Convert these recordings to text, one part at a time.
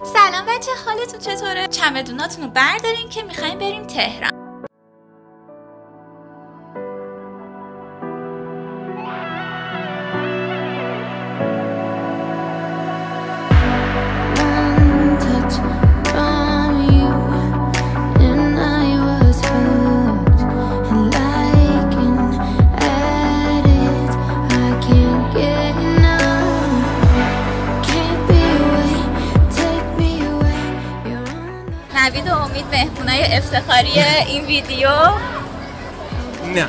سلام بچه، حالتون چطوره؟ چمدوناتون رو بردارین که میخوایم بریم تهران. نوید و امید مهمونای افتخاری این ویدیو. نه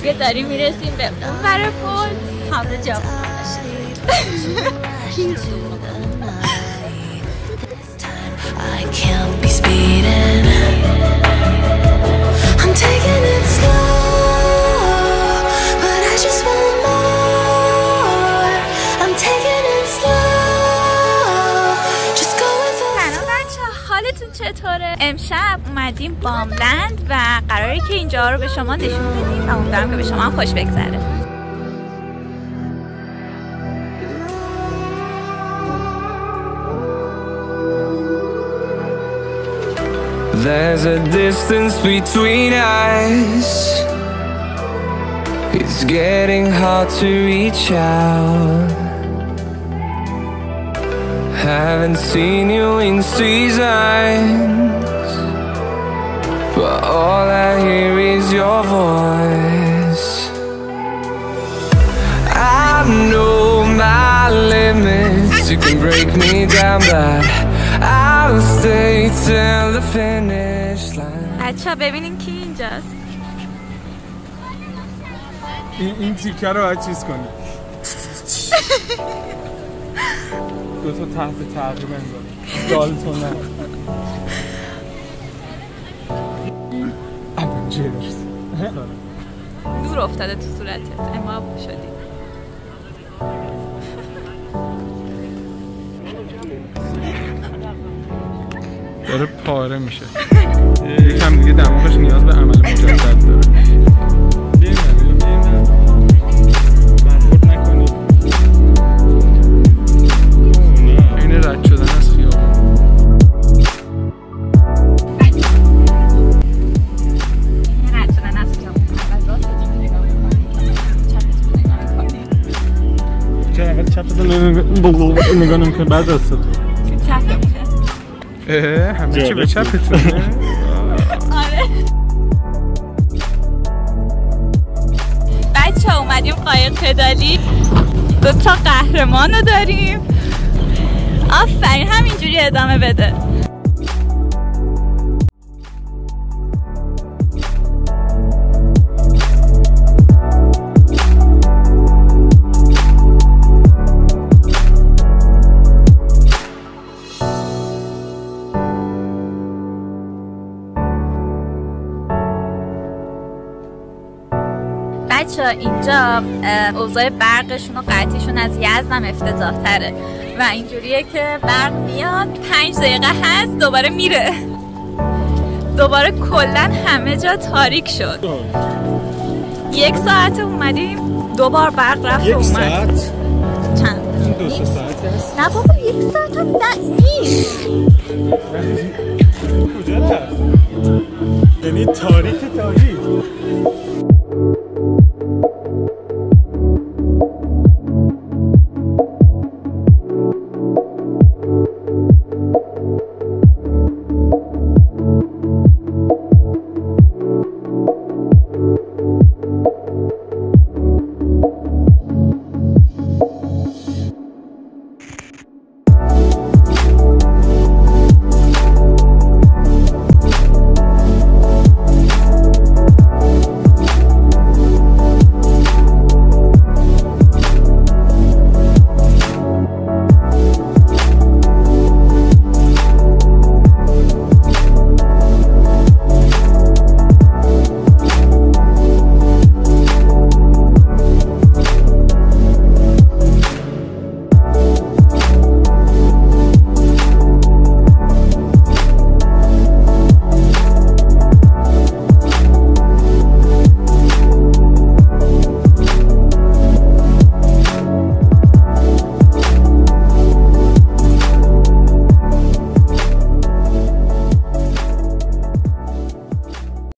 دیگه داریم میرسیم به اون ور پل. حمله جواب چطوره؟ امشب اومدیم باملند و قراره که اینجا رو به شما نشون بدیم و امیدوارم که به شما هم خوش بگذره. There's a distance between us. It's getting hard to reach out. Haven't seen you in seasons, but all I hear is your voice. I know my limits, you can break me down, but I'll stay till the finish line. بچه‌ها ببینین کی اینجاست. این تیکه رو باید چیز کنی. دوتا تحت تعقیب انگار دالتون نه اوینجرز دور افتاده تو صورتت، اما شدی. داره پاره میشه. یکم دیگه دماغش نیاز به عمل مجدد داره. نگاه نمیکنه بعد دست تو همه چی به چپتونه. آره بچه ها اومدیم قایق پدالی، 2 تا قهرمان رو داریم. آفرین، همینجوری ادامه بده. بچه اینجا اوضاع برقشون و قطعیشون از یزدم افتضاح تره و اینجوریه که برق میاد 5 دقیقه هست دوباره میره، دوباره کلن همه جا تاریک شد. 1 ساعت اومدیم 2 بار برق رفت و اومد. 1 ساعت؟ چند؟ 2 ساعت هست؟ نه بابا 1 ساعت هم نیست. کجا رفت؟ یعنی تاریک.